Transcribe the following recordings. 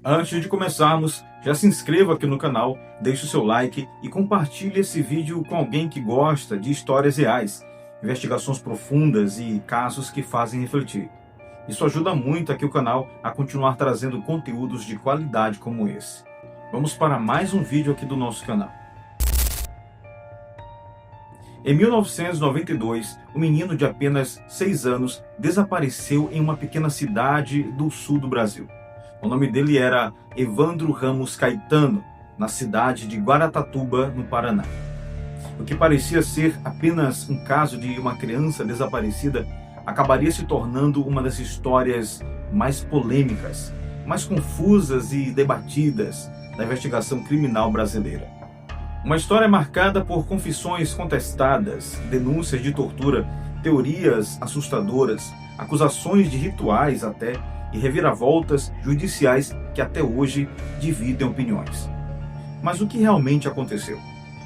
Antes de começarmos, já se inscreva aqui no canal, deixe o seu like e compartilhe esse vídeo com alguém que gosta de histórias reais, investigações profundas e casos que fazem refletir. Isso ajuda muito aqui o canal a continuar trazendo conteúdos de qualidade como esse. Vamos para mais um vídeo aqui do nosso canal. Em 1992, um menino de apenas 6 anos desapareceu em uma pequena cidade do sul do Brasil. O nome dele era Evandro Ramos Caetano, na cidade de Guaratatúba, no Paraná. O que parecia ser apenas um caso de uma criança desaparecida acabaria se tornando uma das histórias mais polêmicas, mais confusas e debatidas da investigação criminal brasileira. Uma história marcada por confissões contestadas, denúncias de tortura, teorias assustadoras, acusações de rituais até e reviravoltas judiciais que até hoje dividem opiniões. Mas o que realmente aconteceu?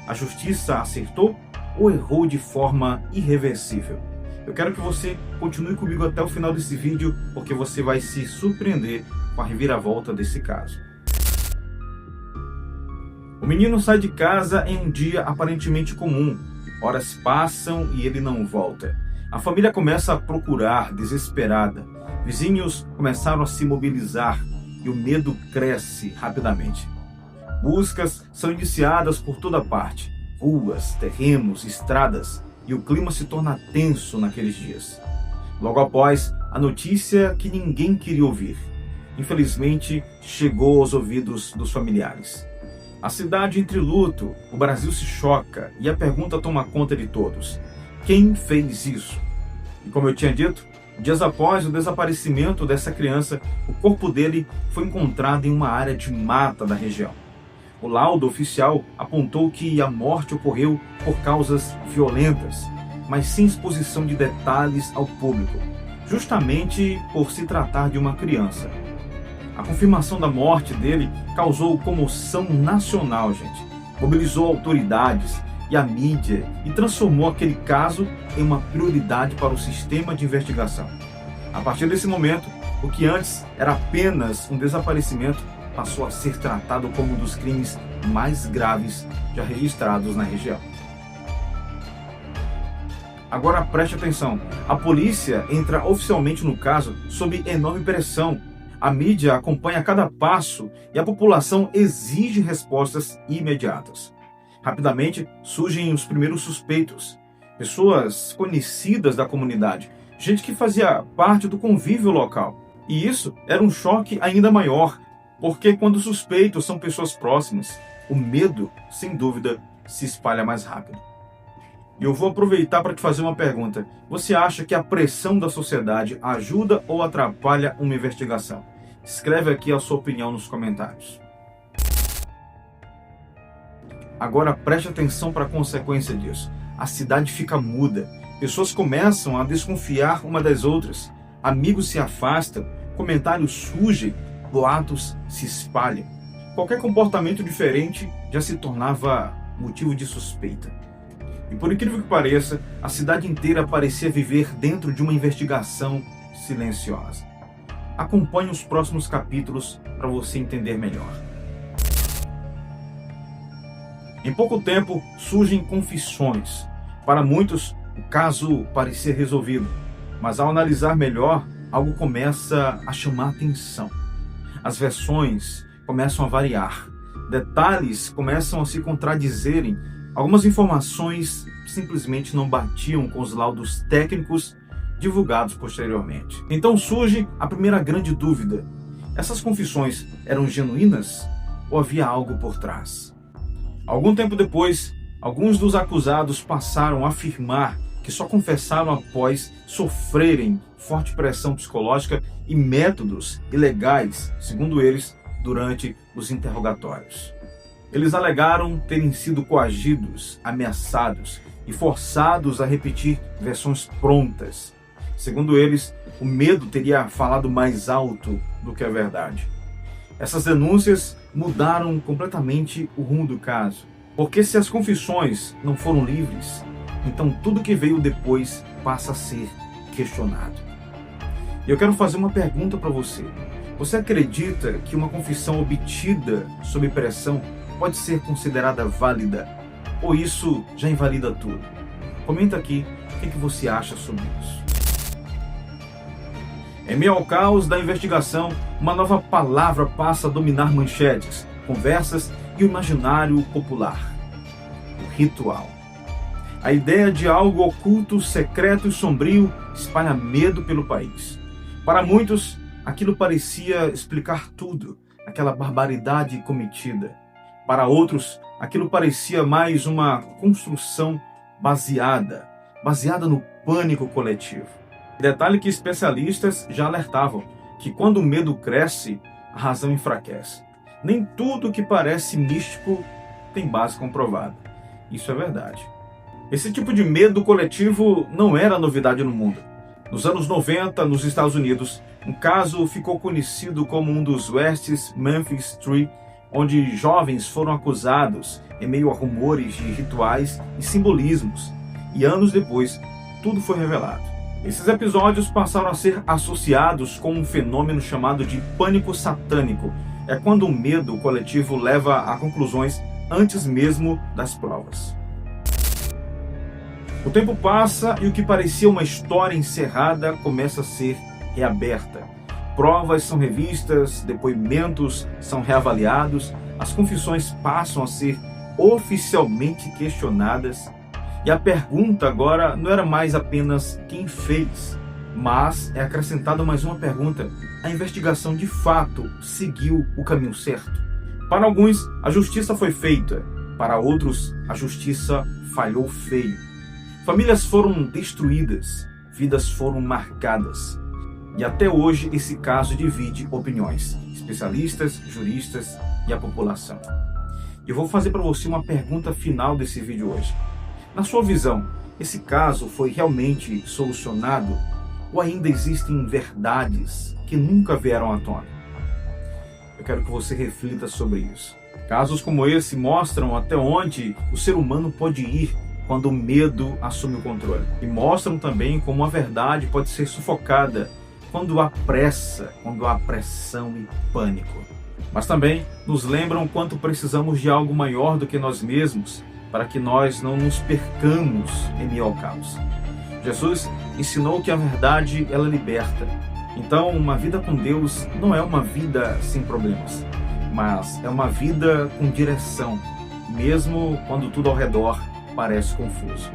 A justiça acertou ou errou de forma irreversível? Eu quero que você continue comigo até o final desse vídeo, porque você vai se surpreender com a reviravolta desse caso. O menino sai de casa em um dia aparentemente comum. Horas passam e ele não volta. A família começa a procurar, desesperada. Vizinhos começaram a se mobilizar e o medo cresce rapidamente. Buscas são iniciadas por toda parte. Ruas, terrenos, estradas, e o clima se torna tenso naqueles dias. Logo após, a notícia que ninguém queria ouvir, infelizmente, chegou aos ouvidos dos familiares. A cidade entra em luto, o Brasil se choca e a pergunta toma conta de todos: quem fez isso? E como eu tinha dito, dias após o desaparecimento dessa criança, o corpo dele foi encontrado em uma área de mata da região. O laudo oficial apontou que a morte ocorreu por causas violentas, mas sem exposição de detalhes ao público, justamente por se tratar de uma criança. A confirmação da morte dele causou comoção nacional, gente. Mobilizou autoridades e a mídia e transformou aquele caso em uma prioridade para o sistema de investigação. A partir desse momento, o que antes era apenas um desaparecimento passou a ser tratado como um dos crimes mais graves já registrados na região. Agora preste atenção, a polícia entra oficialmente no caso sob enorme pressão. A mídia acompanha cada passo e a população exige respostas imediatas. Rapidamente surgem os primeiros suspeitos, pessoas conhecidas da comunidade, gente que fazia parte do convívio local. E isso era um choque ainda maior, porque quando os suspeitos são pessoas próximas, o medo, sem dúvida, se espalha mais rápido. E eu vou aproveitar para te fazer uma pergunta. Você acha que a pressão da sociedade ajuda ou atrapalha uma investigação? Escreve aqui a sua opinião nos comentários. Agora preste atenção para a consequência disso. A cidade fica muda. Pessoas começam a desconfiar uma das outras. Amigos se afastam. Comentários surgem. Boatos se espalham. Qualquer comportamento diferente já se tornava motivo de suspeita. E por incrível que pareça, a cidade inteira parecia viver dentro de uma investigação silenciosa. Acompanhe os próximos capítulos para você entender melhor. Em pouco tempo, surgem confissões. Para muitos, o caso parecia resolvido, mas ao analisar melhor, algo começa a chamar atenção. As versões começam a variar, detalhes começam a se contradizerem, algumas informações simplesmente não batiam com os laudos técnicos divulgados posteriormente. Então surge a primeira grande dúvida: essas confissões eram genuínas ou havia algo por trás? Algum tempo depois, alguns dos acusados passaram a afirmar que só confessaram após sofrerem forte pressão psicológica e métodos ilegais, segundo eles, durante os interrogatórios. Eles alegaram terem sido coagidos, ameaçados e forçados a repetir versões prontas. Segundo eles, o medo teria falado mais alto do que a verdade. Essas denúncias mudaram completamente o rumo do caso, porque se as confissões não foram livres, então tudo que veio depois passa a ser questionado. E eu quero fazer uma pergunta para você. Você acredita que uma confissão obtida sob pressão pode ser considerada válida? Ou isso já invalida tudo? Comenta aqui o que você acha sobre isso. Em meio ao caos da investigação, uma nova palavra passa a dominar manchetes, conversas e o imaginário popular: o ritual. A ideia de algo oculto, secreto e sombrio espalha medo pelo país. Para muitos, aquilo parecia explicar tudo, aquela barbaridade cometida. Para outros, aquilo parecia mais uma construção baseada no pânico coletivo. Detalhe que especialistas já alertavam que quando o medo cresce, a razão enfraquece. Nem tudo que parece místico tem base comprovada. Isso é verdade. Esse tipo de medo coletivo não era novidade no mundo. Nos anos 90, nos Estados Unidos, um caso ficou conhecido como um dos West Memphis 3, onde jovens foram acusados em meio a rumores de rituais e simbolismos. E anos depois, tudo foi revelado. Esses episódios passaram a ser associados com um fenômeno chamado de pânico satânico. É quando o medo coletivo leva a conclusões antes mesmo das provas. O tempo passa e o que parecia uma história encerrada começa a ser reaberta. Provas são revistas, depoimentos são reavaliados, as confissões passam a ser oficialmente questionadas. E a pergunta agora não era mais apenas quem fez, mas é acrescentada mais uma pergunta: a investigação de fato seguiu o caminho certo? Para alguns, a justiça foi feita, para outros, a justiça falhou feio. Famílias foram destruídas, vidas foram marcadas. E até hoje esse caso divide opiniões, especialistas, juristas e a população. Eu vou fazer para você uma pergunta final desse vídeo hoje. Na sua visão, esse caso foi realmente solucionado ou ainda existem verdades que nunca vieram à tona? Eu quero que você reflita sobre isso. Casos como esse mostram até onde o ser humano pode ir quando o medo assume o controle. E mostram também como a verdade pode ser sufocada quando há pressa, quando há pressão e pânico. Mas também nos lembram quanto precisamos de algo maior do que nós mesmos para que nós não nos percamos em meio ao caos. Jesus ensinou que a verdade, ela liberta. Então, uma vida com Deus não é uma vida sem problemas, mas é uma vida com direção, mesmo quando tudo ao redor parece confuso.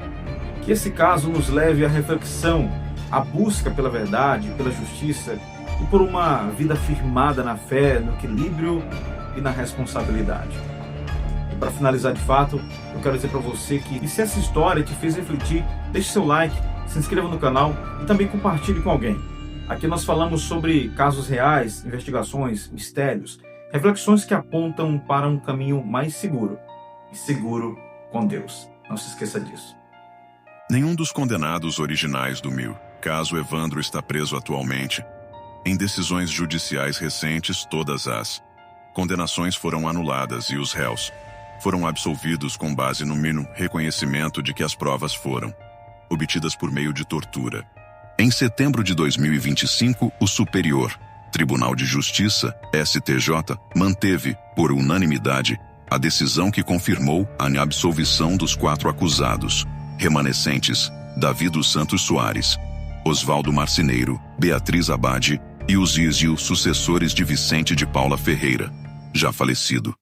Que esse caso nos leve à reflexão, à busca pela verdade, pela justiça e por uma vida firmada na fé, no equilíbrio e na responsabilidade. E para finalizar de fato, eu quero dizer para você que se essa história te fez refletir, deixe seu like, se inscreva no canal e também compartilhe com alguém. Aqui nós falamos sobre casos reais, investigações, mistérios, reflexões que apontam para um caminho mais seguro, e seguro com Deus. Não se esqueça disso. Nenhum dos condenados originais do caso Evandro está preso atualmente. Em decisões judiciais recentes, todas as condenações foram anuladas e os réus foram absolvidos com base no mínimo reconhecimento de que as provas foram obtidas por meio de tortura. Em setembro de 2025, o Superior Tribunal de Justiça, STJ, manteve, por unanimidade, a decisão que confirmou a absolvição dos 4 acusados remanescentes: Davi dos Santos Soares, Oswaldo Marceneiro, Beatriz Abade e os sucessores de Vicente de Paula Ferreira, já falecido.